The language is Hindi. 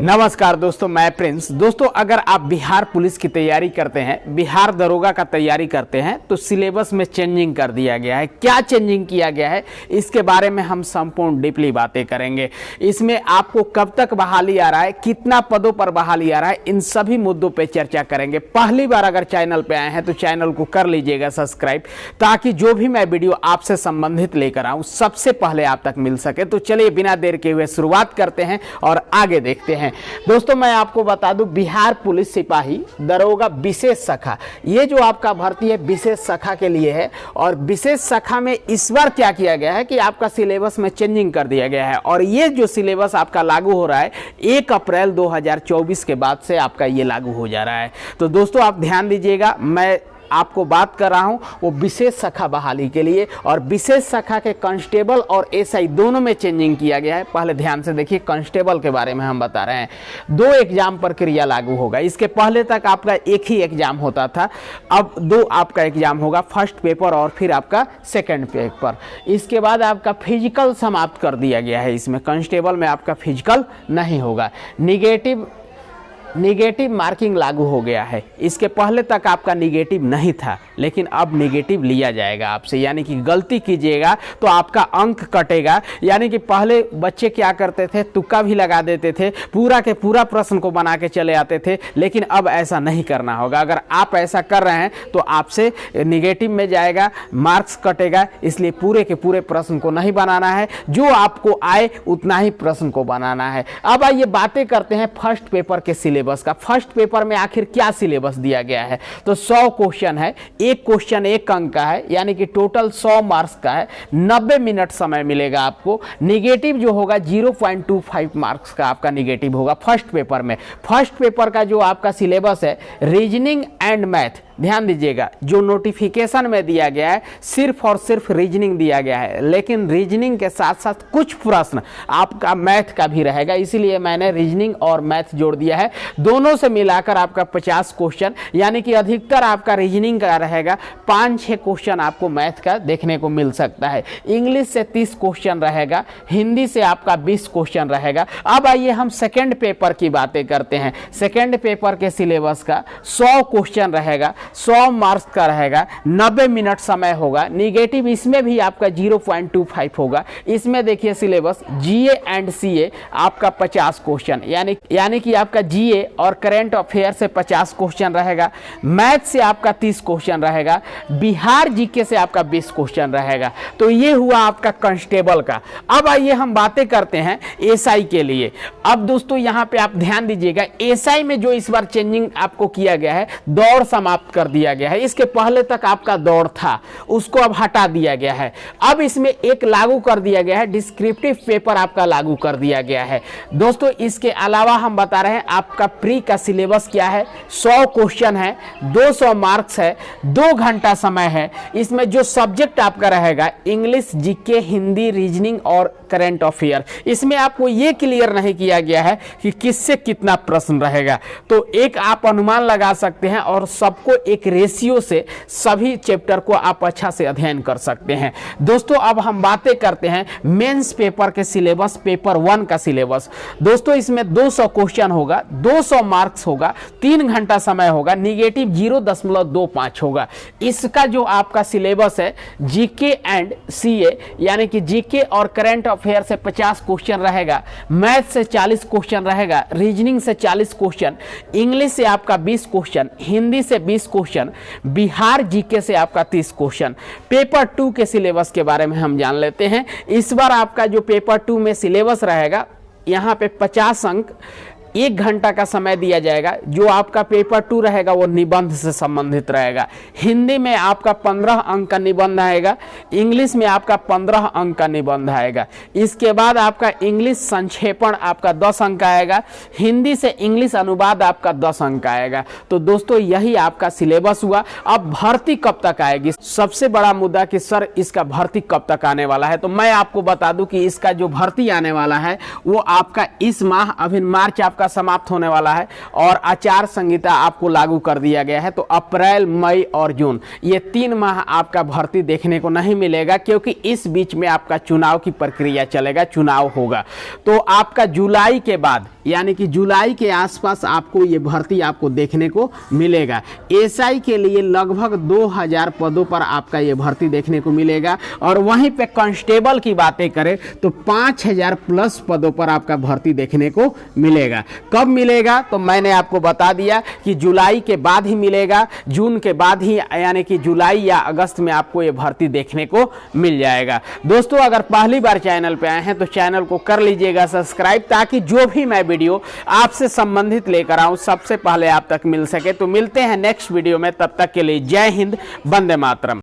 नमस्कार दोस्तों, मैं प्रिंस। दोस्तों, अगर आप बिहार पुलिस की तैयारी करते हैं, बिहार दरोगा का तैयारी करते हैं, तो सिलेबस में चेंजिंग कर दिया गया है। क्या चेंजिंग किया गया है, इसके बारे में हम संपूर्ण डीपली बातें करेंगे। इसमें आपको कब तक बहाली आ रहा है, कितना पदों पर बहाली आ रहा है, इन सभी मुद्दों पर चर्चा करेंगे। पहली बार अगर चैनल पर आए हैं तो चैनल को कर लीजिएगा सब्सक्राइब, ताकि जो भी मैं वीडियो आपसे संबंधित लेकर आऊँ सबसे पहले आप तक मिल सके। तो चलिए बिना देर के हुए शुरुआत करते हैं और आगे देखते हैं। दोस्तों, मैं आपको बता दूं, बिहार पुलिस सिपाही दरोगा विशेष शाखा, ये जो आपका भर्ती है विशेष शाखा के लिए है। और विशेष शाखा में इस बार क्या किया गया है कि आपका सिलेबस में चेंजिंग कर दिया गया है। और ये जो सिलेबस आपका लागू हो रहा है 1 अप्रैल 2024 के बाद से आपका ये लागू हो जा रहा है। तो दोस्तों, आप ध्यान दीजिएगा, मैं आपको बात कर रहा हूं वो विशेष शाखा बहाली के लिए। और विशेष शाखा के कांस्टेबल और एसआई दोनों में चेंजिंग किया गया है। पहले ध्यान से देखिए, कांस्टेबल के बारे में हम बता रहे हैं। 2 एग्जाम प्रक्रिया लागू होगा। इसके पहले तक आपका एक ही एग्जाम होता था, अब 2 आपका एग्जाम होगा, फर्स्ट पेपर और फिर आपका सेकेंड पेपर। इसके बाद आपका फिजिकल समाप्त कर दिया गया है। इसमें कांस्टेबल में आपका फिजिकल नहीं होगा। निगेटिव मार्किंग लागू हो गया है। इसके पहले तक आपका निगेटिव नहीं था, लेकिन अब निगेटिव लिया जाएगा आपसे, यानी कि गलती कीजिएगा तो आपका अंक कटेगा। यानी कि पहले बच्चे क्या करते थे, तुक्का भी लगा देते थे, पूरा के पूरा प्रश्न को बना के चले आते थे, लेकिन अब ऐसा नहीं करना होगा। अगर आप ऐसा कर रहे हैं तो आपसे निगेटिव में जाएगा, मार्क्स कटेगा। इसलिए पूरे के पूरे प्रश्न को नहीं बनाना है, जो आपको आए उतना ही प्रश्न को बनाना है। अब आइए बातें करते हैं फर्स्ट पेपर के सिलेबस का। फर्स्ट पेपर में आखिर क्या सिलेबस दिया गया है, तो 100 क्वेश्चन है, एक क्वेश्चन 1 अंक का है, यानी कि टोटल 100 मार्क्स का है। 90 मिनट समय मिलेगा आपको। निगेटिव जो होगा 0.25 मार्क्स का आपका निगेटिव होगा फर्स्ट पेपर में। फर्स्ट पेपर का जो आपका सिलेबस है रीजनिंग एंड मैथ, ध्यान दीजिएगा, जो नोटिफिकेशन में दिया गया है सिर्फ और सिर्फ रीजनिंग दिया गया है, लेकिन रीजनिंग के साथ साथ कुछ प्रश्न आपका मैथ का भी रहेगा, इसीलिए मैंने रीजनिंग और मैथ जोड़ दिया है। दोनों से मिलाकर आपका 50 क्वेश्चन, यानी कि अधिकतर आपका रीजनिंग का रहेगा, 5-6 क्वेश्चन आपको मैथ का देखने को मिल सकता है। इंग्लिश से 30 क्वेश्चन रहेगा, हिंदी से आपका 20 क्वेश्चन रहेगा। अब आइए हम सेकेंड पेपर की बातें करते हैं। सेकेंड पेपर के सिलेबस का 100 क्वेश्चन रहेगा, 100 मार्क्स का रहेगा, 90 मिनट समय होगा। निगेटिव इसमें भी आपका 0.25 होगा। इसमें देखिए सिलेबस जीए एंड सीए आपका 50 क्वेश्चन, यानी कि आपका जीए और करंट अफेयर से 50 क्वेश्चन रहेगा। मैथ से आपका 30 क्वेश्चन रहेगा। बिहार जीके से आपका 20 क्वेश्चन रहेगा। तो ये हुआ आपका कांस्टेबल का। अब आइए हम बातें करते हैं एसआई के लिए। अब दोस्तों यहाँ पे आप ध्यान दीजिएगा, एसआई में जो इस बार चेंजिंग आपको किया गया है, दौड़ समाप्त कर दिया गया है। इसके पहले तक आपका दौड़ था, उसको अब हटा दिया गया है। अब इसमें एक लागू कर दिया गया है, डिस्क्रिप्टिव पेपर आपका लागू कर दिया गया है। दोस्तों, इसके अलावा हम बता रहे हैं आपका प्री का सिलेबस क्या है। 100 क्वेश्चन है, 200 मार्क्स है, 2 घंटा समय है। इसमें जो सब्जेक्ट आपका रहेगा इंग्लिश, जीके, हिंदी, रीजनिंग और करंट अफेयर। इसमें आपको ये क्लियर नहीं किया गया है कि किससे कितना प्रश्न रहेगा, तो एक आप अनुमान लगा सकते हैं और सबको एक रेशियो से सभी चैप्टर को आप अच्छा से अध्ययन कर सकते हैं। दोस्तों, अब हम बातें करते हैं मेंस पेपर के सिलेबस, पेपर 1 का सिलेबस। दोस्तों, इसमें 200 क्वेश्चन होगा, 200 मार्क्स होगा, 3 घंटा समय होगा, निगेटिव 0.25 होगा। इसका जो आपका सिलेबस है जीके एंड सीए, यानी कि जीके और करंट अफेयर से 50 क्वेश्चन रहेगा, मैथ से 40 क्वेश्चन रहेगा, रीजनिंग से 40 क्वेश्चन, इंग्लिश से आपका 20 क्वेश्चन, हिंदी से 20 क्वेश्चन, बिहार जीके से आपका 30 क्वेश्चन। पेपर 2 के सिलेबस के बारे में हम जान लेते हैं। इस बार आपका जो पेपर 2 में सिलेबस रहेगा, यहाँ पे 50 अंक, 1 घंटा का समय दिया जाएगा। जो आपका पेपर 2 रहेगा वो निबंध से संबंधित रहेगा। हिंदी में आपका 15 अंक का निबंध आएगा, इंग्लिश में आपका 15 अंक का निबंध आएगा। इसके बाद आपका इंग्लिश संक्षेपण आपका 10 अंक आएगा, हिंदी से इंग्लिश अनुवाद आपका 10 अंक आएगा। तो दोस्तों, यही आपका सिलेबस हुआ। अब भर्ती कब तक आएगी, सबसे बड़ा मुद्दा कि सर इसका भर्ती कब तक आने वाला है। तो मैं आपको बता दूं कि इसका जो भर्ती आने वाला है वो आपका इस माह, अभी मार्च आपका आपका समाप्त होने वाला है और आचार संहिता आपको लागू कर दिया गया है। तो अप्रैल, मई और जून ये 3 माह आपका भर्ती देखने को नहीं मिलेगा, क्योंकि इस बीच में आपका चुनाव की प्रक्रिया चलेगा, चुनाव होगा। तो आपका जुलाई के बाद यानी कि जुलाई के आसपास आपको ये भर्ती आपको देखने को मिलेगा। एसआई के लिए लगभग 2000 पदों पर आपका ये भर्ती देखने को मिलेगा और वहीं पे कांस्टेबल की बातें करें तो 5000 प्लस पदों पर आपका भर्ती देखने को मिलेगा। कब मिलेगा तो मैंने आपको बता दिया कि जुलाई के बाद ही मिलेगा, जून के बाद ही यानी कि जुलाई या अगस्त में आपको ये भर्ती देखने को मिल जाएगा। दोस्तों, अगर पहली बार चैनल पे आए हैं तो चैनल को कर लीजिएगा सब्सक्राइब, ताकि जो भी मैं वीडियो आपसे संबंधित लेकर आऊं सबसे पहले आप तक मिल सके। तो मिलते हैं नेक्स्ट वीडियो में, तब तक के लिए जय हिंद, वंदे मातरम।